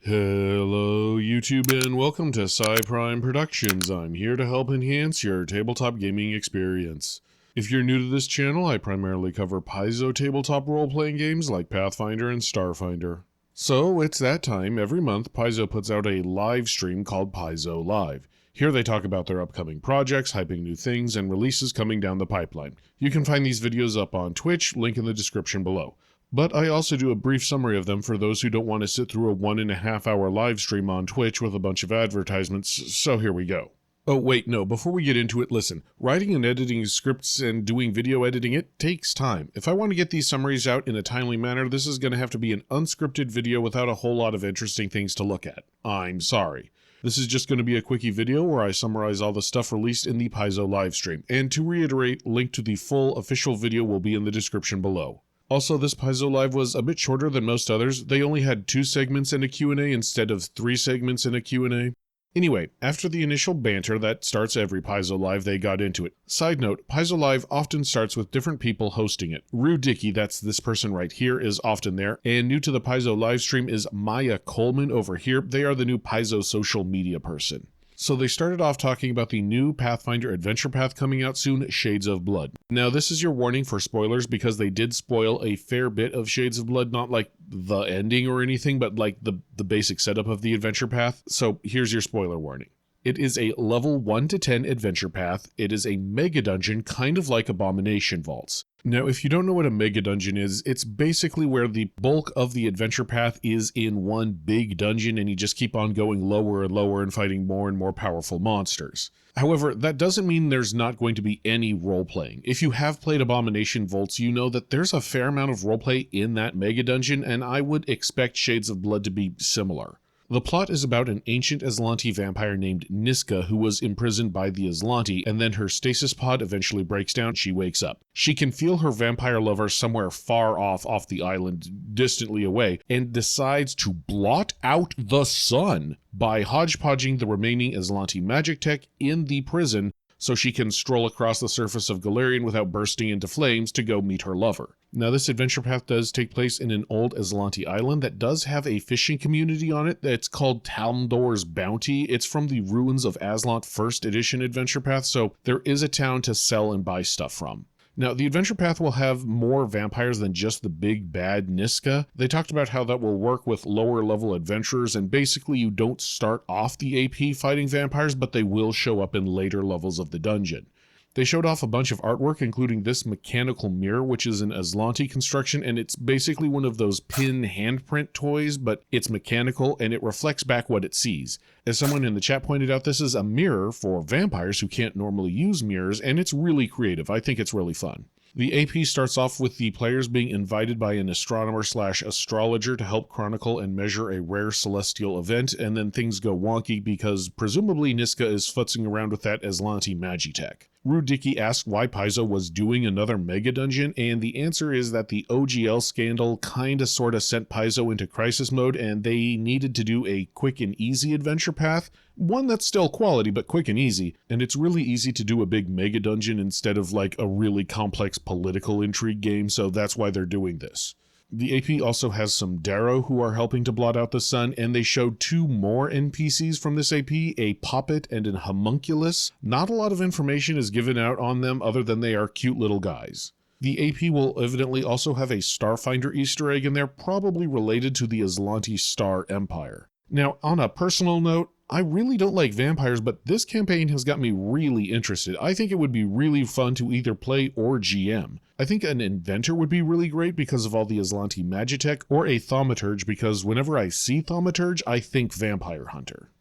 Hello YouTube and welcome to Prime Productions. I'm here to help enhance your tabletop gaming experience. If you're new to this channel, I primarily cover Paizo tabletop role-playing games like Pathfinder and Starfinder. So it's that time. Every month Paizo puts out a live stream called Paizo Live. Here they talk about their upcoming projects, hyping new things, and releases coming down the pipeline. You can find these videos up on Twitch, link in the description below. But I also do a brief summary of them for those who don't want to sit through a 1.5 hour live stream on Twitch with a bunch of advertisements, so here we go. Oh wait, no, before we get into it, listen. Writing and editing scripts and doing video editing, it takes time. If I want to get these summaries out in a timely manner, this is going to have to be an unscripted video without a whole lot of interesting things to look at. I'm sorry. This is just going to be a quickie video where I summarize all the stuff released in the Paizo livestream. And to reiterate, link to the full official video will be in the description below. Also, this Paizo Live was a bit shorter than most others. They only had 2 segments and a Q&A instead of 3 segments and a Q&A. Anyway, after the initial banter that starts every Paizo Live, they got into it. Side note, Paizo Live often starts with different people hosting it. Rue Dickey, that's this person right here, is often there. And new to the Paizo livestream is Maya Coleman over here. They are the new Paizo social media person. So they started off talking about the new Pathfinder adventure path coming out soon, Shades of Blood. Now this is your warning for spoilers because they did spoil a fair bit of Shades of Blood, not like the ending or anything, but like the basic setup of the adventure path. So here's your spoiler warning. It is a level 1 to 10 adventure path. It is a mega dungeon, kind of like Abomination Vaults. Now, if you don't know what a mega dungeon is, it's basically where the bulk of the adventure path is in one big dungeon and you just keep on going lower and lower and fighting more and more powerful monsters. However, that doesn't mean there's not going to be any role-playing. If you have played Abomination Vaults, you know that there's a fair amount of roleplay in that mega dungeon, and I would expect Shades of Blood to be similar. The plot is about an ancient Aslanti vampire named Niska who was imprisoned by the Aslanti, and then her stasis pod eventually breaks down. She wakes up. She can feel her vampire lover somewhere far off the island, distantly away, and decides to blot out the sun by hodgepodging the remaining Aslanti magic tech in the prison so she can stroll across the surface of Galarian without bursting into flames to go meet her lover. Now this adventure path does take place in an old Aslanti island that does have a fishing community on it that's called Talmdor's Bounty. It's from the Ruins of Aslant 1st edition adventure path, so there is a town to sell and buy stuff from. Now, the adventure path will have more vampires than just the big bad Niska. They talked about how that will work with lower level adventurers, and basically you don't start off the AP fighting vampires, but they will show up in later levels of the dungeon. They showed off a bunch of artwork, including this mechanical mirror, which is an Aslanti construction, and it's basically one of those pin handprint toys, but it's mechanical and it reflects back what it sees. As someone in the chat pointed out, this is a mirror for vampires who can't normally use mirrors, and it's really creative. I think it's really fun. The AP starts off with the players being invited by an astronomer/astrologer to help chronicle and measure a rare celestial event, and then things go wonky because presumably Niska is futzing around with that Aslanti magitech. Rue Dickey asked why Paizo was doing another mega dungeon, and the answer is that the OGL scandal kinda sorta sent Paizo into crisis mode, and they needed to do a quick and easy adventure path. One that's still quality, but quick and easy, and it's really easy to do a big mega dungeon instead of like a really complex political intrigue game, so that's why they're doing this. The AP also has some Darrow who are helping to blot out the sun, and they showed 2 more NPCs from this AP, a Poppet and an Homunculus. Not a lot of information is given out on them other than they are cute little guys. The AP will evidently also have a Starfinder Easter egg in there, probably related to the Aslanti Star Empire. Now, on a personal note, I really don't like vampires, but this campaign has got me really interested. I think it would be really fun to either play or GM. I think an inventor would be really great because of all the Aslanti magitech, or a thaumaturge because whenever I see thaumaturge, I think vampire hunter.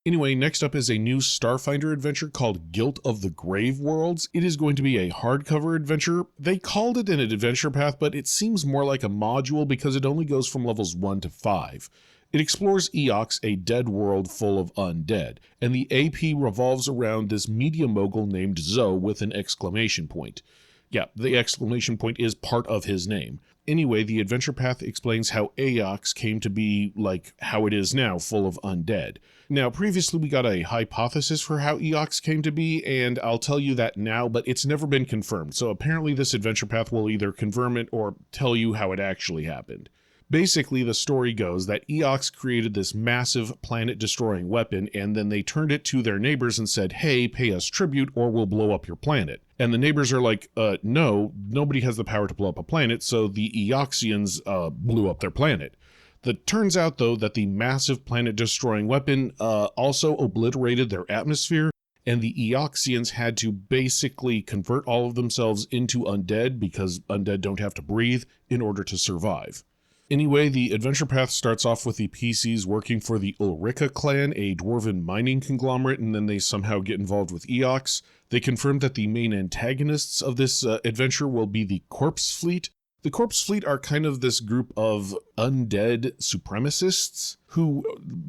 Anyway, next up is a new Starfinder adventure called Guilt of the Grave Worlds. It is going to be a hardcover adventure. They called it an adventure path, but it seems more like a module because it only goes from levels 1 to 5. It explores Eox, a dead world full of undead, and the AP revolves around this media mogul named Zoe with an exclamation point. Yeah, the exclamation point is part of his name. Anyway, the adventure path explains how Eox came to be like how it is now, full of undead. Now, previously we got a hypothesis for how Eox came to be, and I'll tell you that now, but it's never been confirmed, so apparently this adventure path will either confirm it or tell you how it actually happened. Basically, the story goes that Eox created this massive planet-destroying weapon, and then they turned it to their neighbors and said, hey, pay us tribute or we'll blow up your planet. And the neighbors are like, no, nobody has the power to blow up a planet, so the Eoxians blew up their planet. It turns out, though, that the massive planet-destroying weapon also obliterated their atmosphere, and the Eoxians had to basically convert all of themselves into undead, because undead don't have to breathe, in order to survive. Anyway, the adventure path starts off with the PCs working for the Ulrika clan, a dwarven mining conglomerate, and then they somehow get involved with Eox. They confirmed that the main antagonists of this adventure will be the Corpse Fleet. The Corpse Fleet are kind of this group of undead supremacists who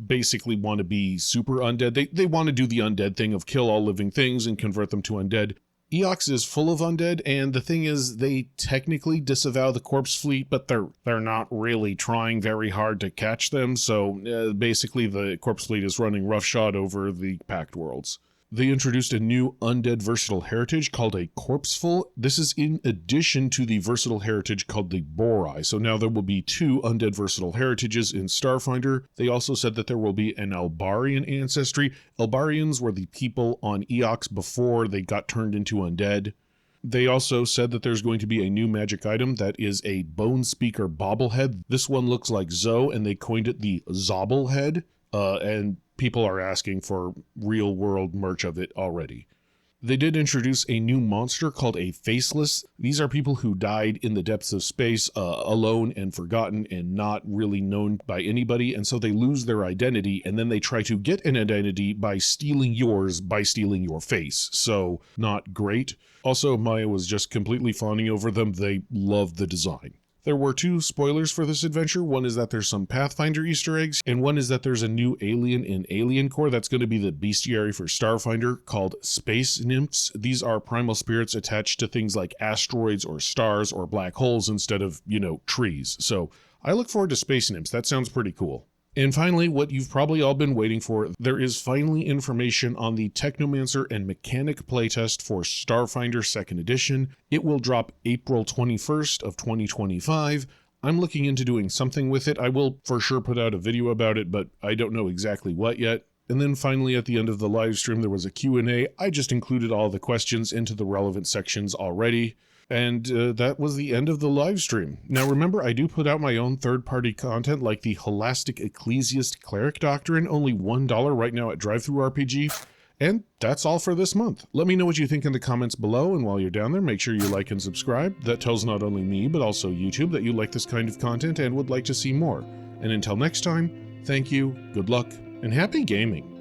basically want to be super undead. They want to do the undead thing of kill all living things and convert them to undead. Eox is full of undead, and the thing is, they technically disavow the Corpse Fleet, but they're not really trying very hard to catch them, so basically the Corpse Fleet is running roughshod over the Pact Worlds. They introduced a new undead versatile heritage called a Corpseful. This is in addition to the versatile heritage called the Borai. So now there will be 2 undead versatile heritages in Starfinder. They also said that there will be an Albarian ancestry. Albarians were the people on Eox before they got turned into undead. They also said that there's going to be a new magic item that is a Bone Speaker bobblehead. This one looks like Zoe, and they coined it the Zobblehead. And people are asking for real-world merch of it already. They did introduce a new monster called a Faceless. These are people who died in the depths of space, alone and forgotten and not really known by anybody, and so they lose their identity, and then they try to get an identity by stealing yours by stealing your face. So, not great. Also, Maya was just completely fawning over them. They love the design. There were 2 spoilers for this adventure. One is that there's some Pathfinder Easter eggs, and one is that there's a new alien in Alien Core that's going to be the bestiary for Starfinder called Space Nymphs. These are primal spirits attached to things like asteroids or stars or black holes instead of, trees. So I look forward to Space Nymphs. That sounds pretty cool. And finally, what you've probably all been waiting for, there is finally information on the Technomancer and Mechanic Playtest for Starfinder 2nd Edition. It will drop April 21st of 2025. I'm looking into doing something with it. I will for sure put out a video about it, but I don't know exactly what yet. And then finally, at the end of the live stream, there was a Q&A. I just included all the questions into the relevant sections already. And that was the end of the live stream. Now remember, I do put out my own third-party content like the Holistic Ecclesiast Cleric Doctrine, only $1 right now at DriveThruRPG. And that's all for this month. Let me know what you think in the comments below, and while you're down there, make sure you like and subscribe. That tells not only me, but also YouTube that you like this kind of content and would like to see more. And until next time, thank you, good luck, and happy gaming!